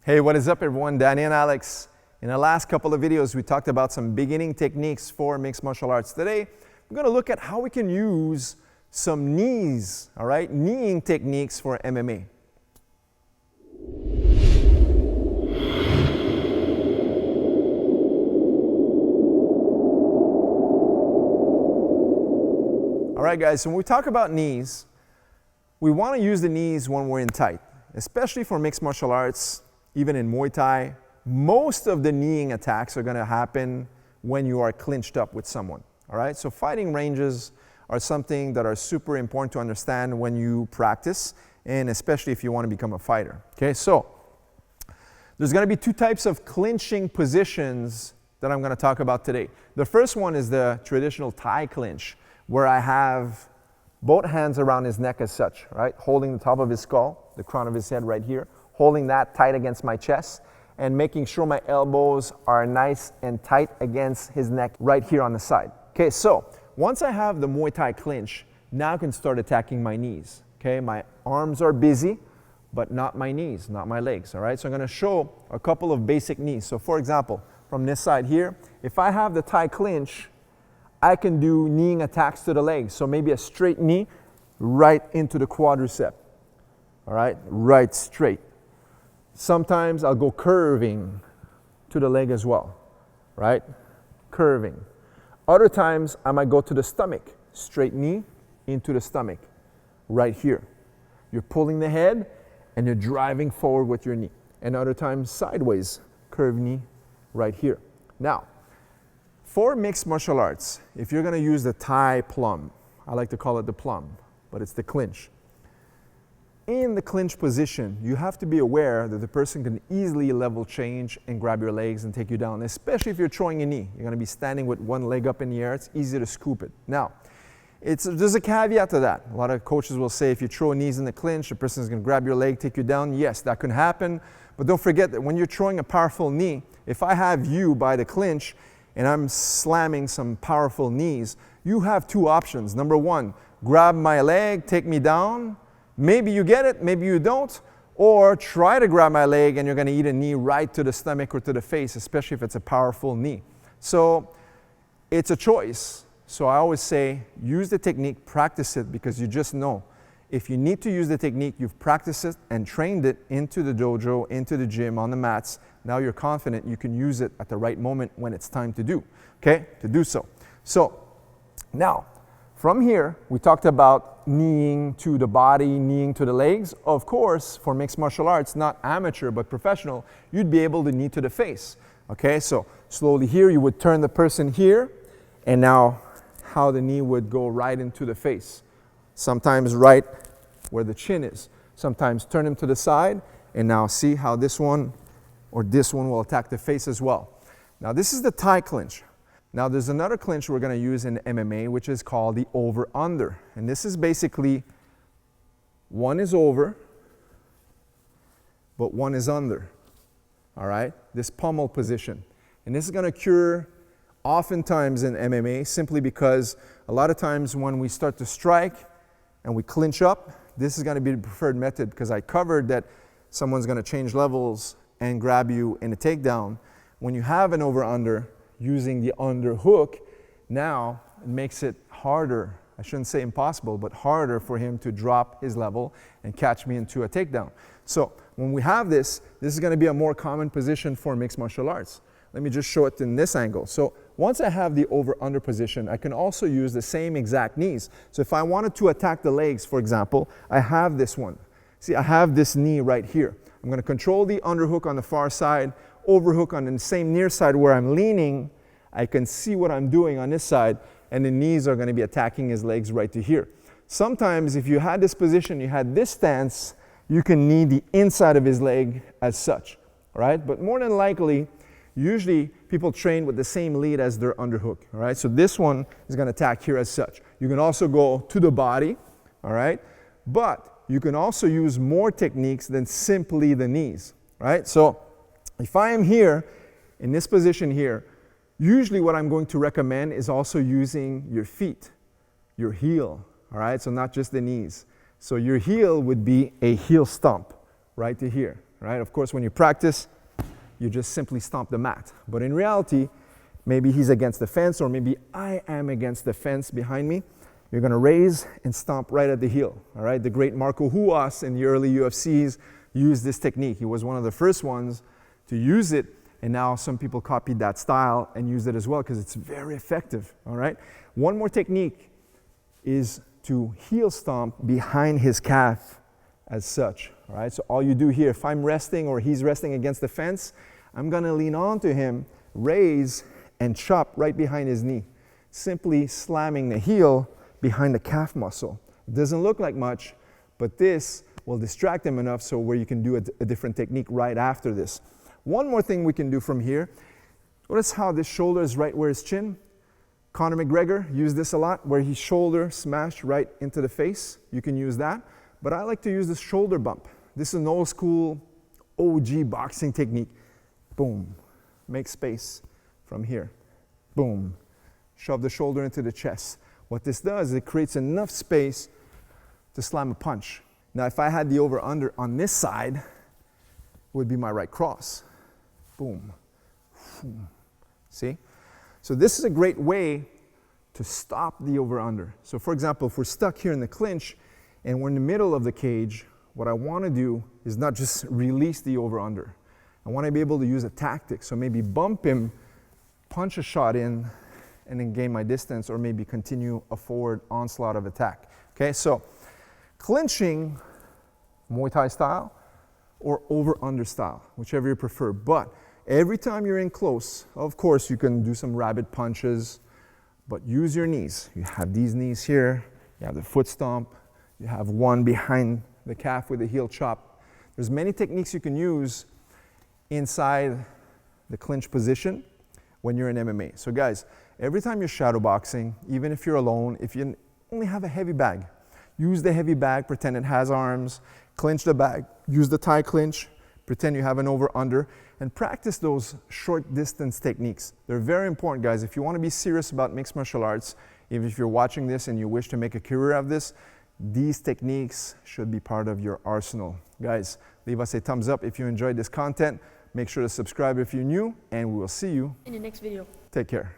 Hey, what is up everyone? Danny and Alex. In the last couple of videos, we talked about some beginning techniques for mixed martial arts. Today, we're going to look at how we can use some knees, all right? Kneeing techniques for MMA. All right, guys, so when we talk about knees, we want to use the knees when we're in tight, especially for mixed martial arts, even in Muay Thai. Most of the kneeing attacks are going to happen when you are clinched up with someone, all right? So fighting ranges are something that are super important to understand when you practice, and especially if you want to become a fighter, okay? So there's going to be two types of clinching positions that I'm going to talk about today. The first one is the traditional Thai clinch, where I have both hands around his neck as such, right? Holding the top of his skull, the crown of his head right here, holding that tight against my chest, and making sure my elbows are nice and tight against his neck right here on the side. Okay, so once I have the Muay Thai clinch, now I can start attacking my knees. Okay, my arms are busy, but not my knees, not my legs, all right? So I'm gonna show a couple of basic knees. So for example, from this side here, if I have the Thai clinch, I can do kneeing attacks to the legs. So maybe a straight knee right into the quadricep, all right? Right straight. Sometimes I'll go curving to the leg as well, right? Curving. Other times I might go to the stomach, straight knee into the stomach, right here. You're pulling the head and you're driving forward with your knee. And other times sideways, curved knee right here. Now, for mixed martial arts, if you're going to use the Thai plum, I like to call it the plum, but it's the clinch. In the clinch position, you have to be aware that the person can easily level change and grab your legs and take you down, especially if you're throwing a knee. You're going to be standing with one leg up in the air. It's easy to scoop it. Now, there's a caveat to that. A lot of coaches will say if you throw knees in the clinch, the person is going to grab your leg, take you down. Yes, that can happen, but don't forget that when you're throwing a powerful knee, if I have you by the clinch and I'm slamming some powerful knees, you have two options. Number one, grab my leg, take me down. Maybe you get it, maybe you don't, or try to grab my leg and you're going to eat a knee right to the stomach or to the face, especially if it's a powerful knee. So it's a choice. So I always say use the technique, practice it, because you just know. If you need to use the technique, you've practiced it and trained it into the dojo, into the gym, on the mats. Now you're confident you can use it at the right moment when it's time to do so. So now, from here, we talked about kneeing to the body, kneeing to the legs. Of course, for mixed martial arts, not amateur but professional, you'd be able to knee to the face. Okay, so slowly here, you would turn the person here, and now how the knee would go right into the face. Sometimes right where the chin is. Sometimes turn him to the side, and now see how this one or this one will attack the face as well. Now this is the Thai clinch. Now there's another clinch we're going to use in MMA, which is called the over-under. And this is basically one is over, but one is under. All right? This pummel position. And this is going to occur oftentimes in MMA simply because a lot of times when we start to strike and we clinch up, this is going to be the preferred method, because I covered that someone's going to change levels and grab you in a takedown. When you have an over-under, using the underhook, now it makes it harder, I shouldn't say impossible, but harder for him to drop his level and catch me into a takedown. So when we have this is going to be a more common position for mixed martial arts. Let me just show it in this angle. So once I have the over-under position, I can also use the same exact knees. So if I wanted to attack the legs, for example, I have this one. See, I have this knee right here. I'm going to control the underhook on the far side, overhook on the same near side where I'm leaning. I can see what I'm doing on this side, and the knees are going to be attacking his legs right to here. Sometimes if you had this position, you had this stance, you can knee the inside of his leg as such, all right? But more than likely, usually people train with the same lead as their underhook, all right? So this one is going to attack here as such. You can also go to the body, all right? But you can also use more techniques than simply the knees, right? So if I am here, in this position here, usually what I'm going to recommend is also using your feet, your heel, all right? So not just the knees. So your heel would be a heel stomp right to here, right? Of course, when you practice, you just simply stomp the mat. But in reality, maybe he's against the fence, or maybe I am against the fence behind me. You're gonna raise and stomp right at the heel, all right? The great Marco Huas in the early UFCs used this technique. He was one of the first ones to use it, and now some people copied that style and use it as well because it's very effective, all right? One more technique is to heel stomp behind his calf as such, all right? So all you do here, if I'm resting or he's resting against the fence, I'm gonna lean onto him, raise, and chop right behind his knee, simply slamming the heel behind the calf muscle. It doesn't look like much, but this will distract him enough so where you can do a different technique right after this. One more thing we can do from here, notice how this shoulder is right where his chin. Conor McGregor used this a lot, where his shoulder smashed right into the face. You can use that, but I like to use the shoulder bump. This is an old school OG boxing technique. Boom, make space from here. Boom, shove the shoulder into the chest. What this does is it creates enough space to slam a punch. Now, if I had the over-under on this side, it would be my right cross. Boom. Boom. See? So this is a great way to stop the over-under. So for example, if we're stuck here in the clinch and we're in the middle of the cage, what I want to do is not just release the over-under. I want to be able to use a tactic. So maybe bump him, punch a shot in, and then gain my distance, or maybe continue a forward onslaught of attack. Okay, so clinching, Muay Thai style, or over-under style, whichever you prefer. But every time you're in close, of course, you can do some rabbit punches, but use your knees. You have these knees here, you have the foot stomp, you have one behind the calf with the heel chop. There's many techniques you can use inside the clinch position when you're in MMA. So guys, every time you're shadow boxing, even if you're alone, if you only have a heavy bag, use the heavy bag, pretend it has arms, clinch the bag, use the Tie Clinch, pretend you have an over-under, and practice those short distance techniques. They're very important, guys. If you want to be serious about mixed martial arts, even if you're watching this and you wish to make a career of this, these techniques should be part of your arsenal. Guys, leave us a thumbs up if you enjoyed this content. Make sure to subscribe if you're new, and we will see you in the next video. Take care.